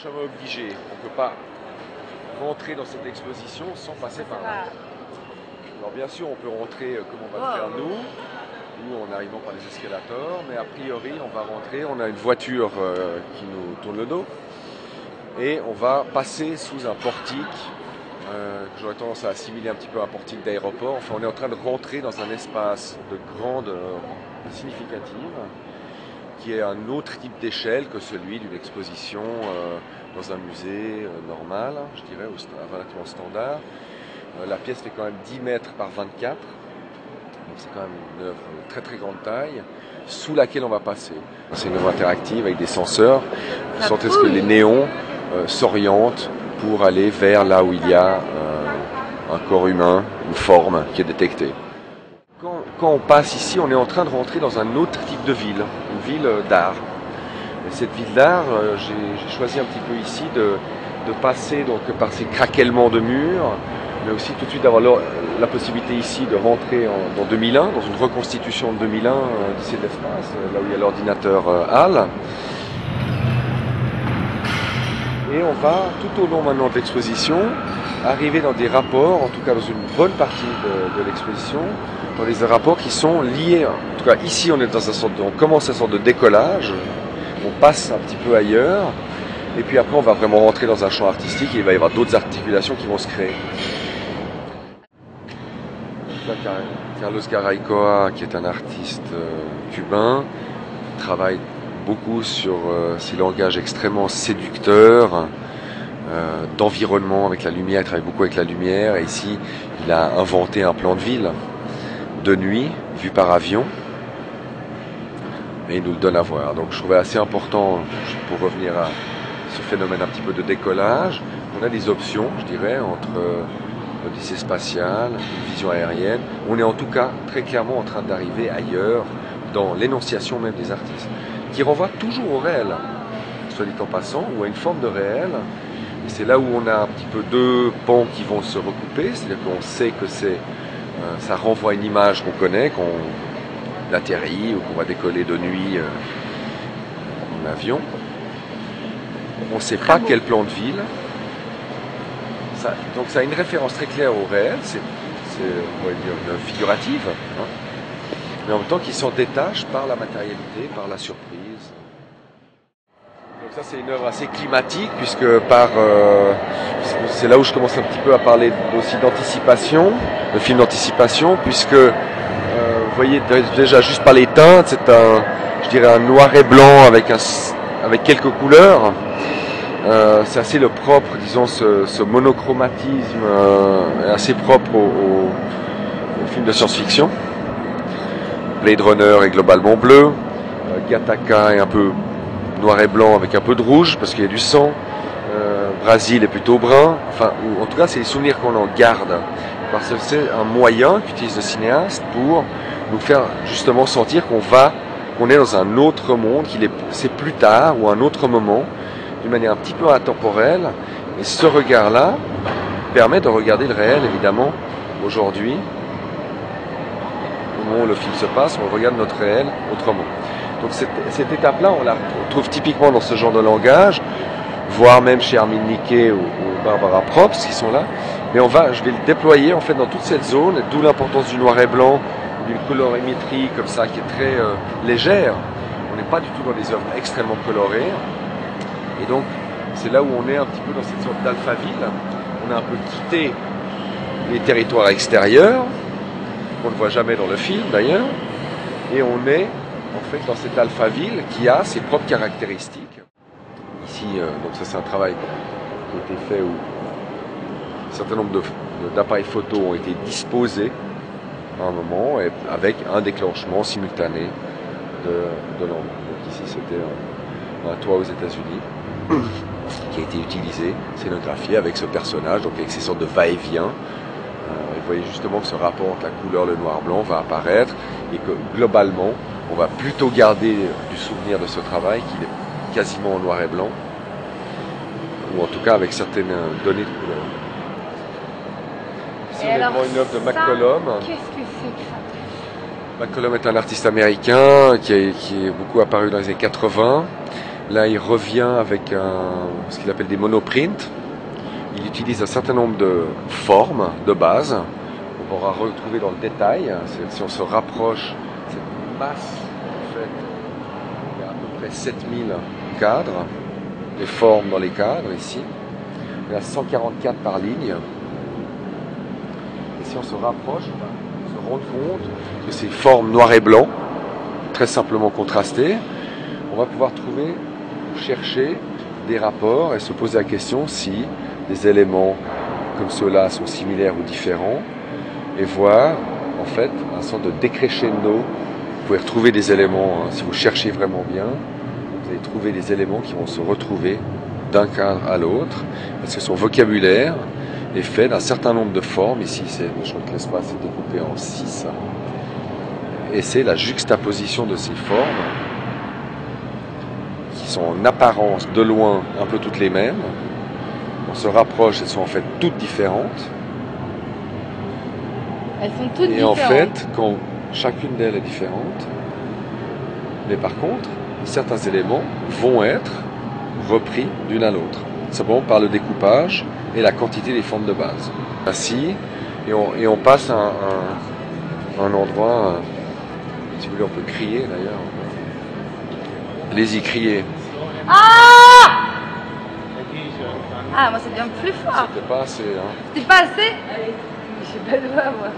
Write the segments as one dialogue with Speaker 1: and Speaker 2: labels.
Speaker 1: chemin obligé. On ne peut pas rentrer dans cette exposition sans passer par là. Alors bien sûr, on peut rentrer comme on va le faire nous en arrivant par les escalators, mais a priori, on va rentrer, on a une voiture qui nous tourne le dos, et on va passer sous un portique, que j'aurais tendance à assimiler un petit peu à un portique d'aéroport. Enfin, on est en train de rentrer dans un espace de grande significative, qui est un autre type d'échelle que celui d'une exposition dans un musée normal, je dirais, relativement standard. La pièce fait quand même 10 mètres par 24, donc c'est quand même une œuvre de très très grande taille, sous laquelle on va passer. C'est une œuvre interactive avec des senseurs. Vous sentez que les néons s'orientent pour aller vers là où il y a un corps humain, une forme qui est détectée. Quand on passe ici, on est en train de rentrer dans un autre type de ville, une ville d'art. Et cette ville d'art, j'ai choisi un petit peu ici de passer donc par ces craquellements de murs, mais aussi tout de suite d'avoir la possibilité ici de rentrer dans 2001, dans une reconstitution de 2001 d'ici de l'espace, là où il y a l'ordinateur HAL. Et on va, tout au long maintenant de l'exposition, arriver dans des rapports, en tout cas dans une bonne partie de l'exposition, dans des rapports qui sont liés. En tout cas, ici, on est dans on commence une sorte de décollage, on passe un petit peu ailleurs, et puis après, on va vraiment rentrer dans un champ artistique et il va y avoir d'autres articulations qui vont se créer. Donc là, Carlos Garaycoa, qui est un artiste cubain, travaille beaucoup sur ces langages extrêmement séducteurs, d'environnement avec la lumière. Il travaille beaucoup avec la lumière, et ici, il a inventé un plan de ville de nuit, vu par avion, et il nous le donne à voir. Donc je trouvais assez important, pour revenir à ce phénomène un petit peu de décollage, on a des options, je dirais, entre l'Odyssée spatiale, une vision aérienne. On est en tout cas très clairement en train d'arriver ailleurs, dans l'énonciation même des artistes, qui renvoie toujours au réel, soit dit en passant, ou à une forme de réel. Et c'est là où on a un petit peu deux pans qui vont se recouper, c'est-à-dire qu'on sait que ça renvoie à une image qu'on connaît, qu'on atterrit ou qu'on va décoller de nuit en avion. On ne sait pas quel plan de ville. Donc ça a une référence très claire au réel, c'est on va dire une figurative, hein, mais en même temps qui s'en détache par la matérialité, par la surprise. Donc ça c'est une œuvre assez climatique, puisque c'est là où je commence un petit peu à parler aussi d'anticipation, de film d'anticipation, puisque vous voyez déjà juste par les teintes, c'est je dirais un noir et blanc avec quelques couleurs. C'est assez le propre, disons, ce monochromatisme assez propre au film de science-fiction. Blade Runner est globalement bleu, Gattaca est un peu noir et blanc avec un peu de rouge parce qu'il y a du sang, Brésil est plutôt brun, enfin, en tout cas c'est les souvenirs qu'on en garde, parce que c'est un moyen qu'utilise le cinéaste pour nous faire justement sentir qu'on est dans un autre monde, c'est plus tard ou un autre moment, d'une manière un petit peu intemporelle, et ce regard-là permet de regarder le réel, évidemment, aujourd'hui, au moment où le film se passe, on regarde notre réel autrement. Donc cette étape-là, on la trouve typiquement dans ce genre de langage, voire même chez Armin Niquet ou Barbara Probst qui sont là, mais je vais le déployer en fait dans toute cette zone, d'où l'importance du noir et blanc, d'une colorimétrie comme ça qui est très légère. On n'est pas du tout dans des œuvres extrêmement colorées. Et donc, c'est là où on est un petit peu dans cette sorte d'alphaville. On a un peu quitté les territoires extérieurs, qu'on ne voit jamais dans le film d'ailleurs, et on est en fait dans cette alphaville qui a ses propres caractéristiques. Ici, donc ça c'est un travail qui a été fait où un certain nombre d'appareils photo ont été disposés à un moment, et avec un déclenchement simultané de l'ombre. Donc ici c'était un toit aux États-Unis qui a été utilisé, scénographié avec ce personnage, donc avec ces sortes de va-et-vient. Vous voyez justement que ce rapport entre la couleur, le noir-blanc va apparaître, et que globalement, on va plutôt garder du souvenir de ce travail qu'il est quasiment en noir et blanc, ou en tout cas avec certaines données de couleur. Ici, on est devant une œuvre de McCollum.
Speaker 2: Qu'est-ce que c'est que ça?
Speaker 1: McCollum est un artiste américain qui est beaucoup apparu dans les années 80. Là, il revient avec ce qu'il appelle des monoprints. Il utilise un certain nombre de formes de base. On va retrouver dans le détail. Si on se rapproche, cette masse, en fait, il y a à peu près 7000 cadres, des formes dans les cadres ici. Il y en a 144 par ligne. Et si on se rapproche, on va se rendre compte que ces formes noir et blanc, très simplement contrastées, on va pouvoir trouver, chercher des rapports et se poser la question si des éléments comme ceux-là sont similaires ou différents, et voir en fait un sorte de décrescendo. Vous pouvez retrouver des éléments, si vous cherchez vraiment bien, vous allez trouver des éléments qui vont se retrouver d'un cadre à l'autre, parce que son vocabulaire est fait d'un certain nombre de formes. Ici, je crois que l'espace est découpé en 6. Et c'est la juxtaposition de ces formes, qui sont en apparence, de loin, un peu toutes les mêmes. On se rapproche, elles sont en fait toutes différentes.
Speaker 2: Elles sont toutes différentes.
Speaker 1: Et en fait, quand chacune d'elles est différente, mais par contre, certains éléments vont être repris d'une à l'autre, simplement par le découpage et la quantité des formes de base. Ainsi, et on passe à un endroit, si vous voulez, on peut crier d'ailleurs. Allez-y, criez.
Speaker 2: Ah, moi c'est bien plus fort.
Speaker 1: C'était pas assez, hein.
Speaker 2: C'était pas assez? J'ai pas de voix, moi.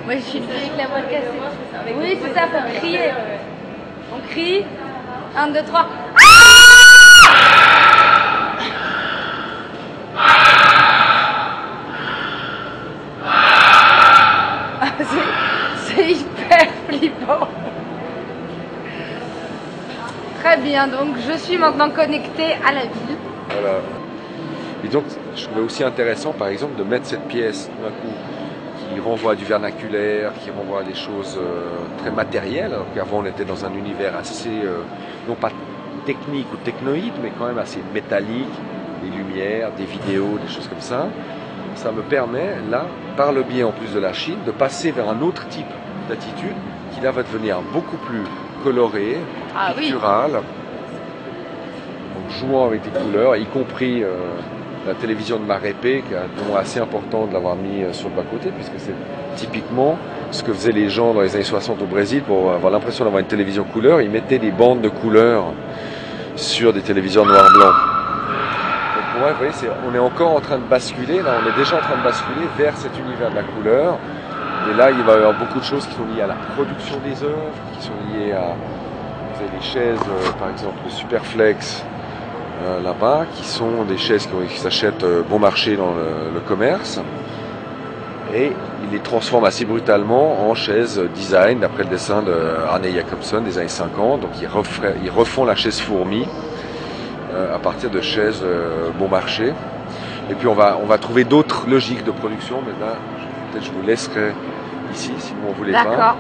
Speaker 2: Moi je suis avec la voix cassée. Oui, c'est ça, faut crier. On crie. 1, 2, 3. C'est hyper flippant. Très bien, donc je suis maintenant connectée à la ville.
Speaker 1: Voilà. Et donc, je trouvais aussi intéressant, par exemple, de mettre cette pièce d'un coup qui renvoie à du vernaculaire, qui renvoie à des choses très matérielles, alors qu'avant on était dans un univers assez, non pas technique ou technoïde, mais quand même assez métallique, des lumières, des vidéos, des choses comme ça. Ça me permet, là, par le biais en plus de la Chine, de passer vers un autre type d'attitude qui là va devenir beaucoup plus coloré, pictural, donc jouant avec des couleurs, y compris la télévision de Marépé, qui a un nom assez important de l'avoir mis sur le bas-côté, puisque c'est typiquement ce que faisaient les gens dans les années 60 au Brésil pour avoir l'impression d'avoir une télévision couleur. Ils mettaient des bandes de couleurs sur des téléviseurs noir-blanc. Donc pour moi, vous voyez, on est encore en train de basculer, là on est déjà en train de basculer vers cet univers de la couleur. Et là, il va y avoir beaucoup de choses qui sont liées à la production des œuvres, qui sont liées à... Vous avez des chaises, par exemple, de Superflex, là-bas, qui sont des chaises qui s'achètent bon marché dans le commerce. Et ils les transforment assez brutalement en chaises design, d'après le dessin de Arne Jacobson des années 50. Donc ils refont la chaise fourmi à partir de chaises bon marché. Et puis on va trouver d'autres logiques de production, mais là, peut-être je vous laisserai ici, si vous ne voulez pas,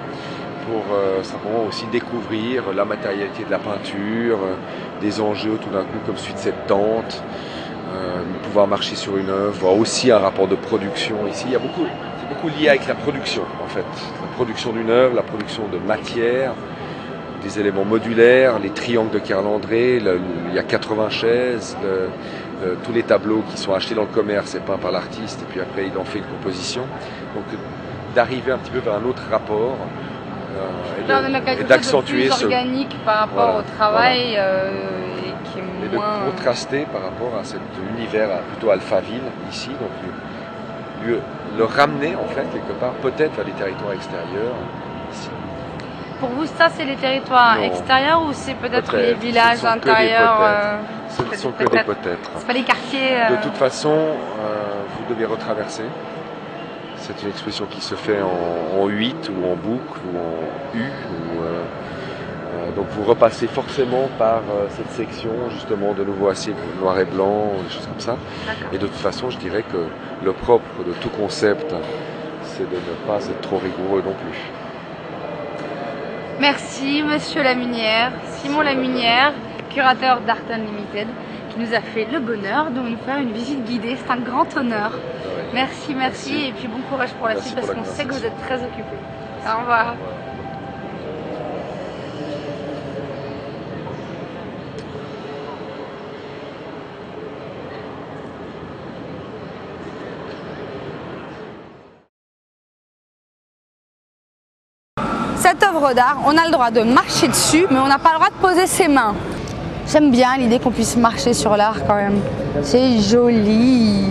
Speaker 1: pour simplement aussi découvrir la matérialité de la peinture, des enjeux tout d'un coup comme celui de cette tente, pouvoir marcher sur une œuvre, voir aussi un rapport de production ici. C'est beaucoup lié avec la production en fait, la production d'une œuvre, la production de matière, des éléments modulaires, les triangles de Karl André, il y a 80 chaises, tous les tableaux qui sont achetés dans le commerce et peints par l'artiste, et puis après il en fait une composition. Donc d'arriver un petit peu vers un autre rapport et d'accentuer
Speaker 2: ce organique par rapport au travail et qui est moins...
Speaker 1: de contraster par rapport à cet univers plutôt alphaville ici, donc le ramener en fait quelque part peut-être vers les territoires extérieurs ici.
Speaker 2: Pour vous, ça c'est les territoires extérieurs ou c'est peut-être les villages intérieurs?
Speaker 1: Ce ne sont que des peut-être.
Speaker 2: C'est pas les quartiers.
Speaker 1: De toute façon, vous devez retraverser. C'est une exposition qui se fait en 8 ou en boucle ou en U. Donc vous repassez forcément par cette section justement de nouveau assez noir et blanc, des choses comme ça. Et de toute façon, je dirais que le propre de tout concept, c'est de ne pas être trop rigoureux non plus.
Speaker 2: Merci Monsieur Lamunière, Simon Lamunière, curateur d'Art Unlimited, qui nous a fait le bonheur de nous faire une visite guidée. C'est un grand honneur. Merci. Et puis bon courage pour la suite parce qu'on sait que vous êtes très occupé. Au revoir. cette œuvre d'art, on a le droit de marcher dessus, mais on n'a pas le droit de poser ses mains. J'aime bien l'idée qu'on puisse marcher sur l'art quand même. C'est joli.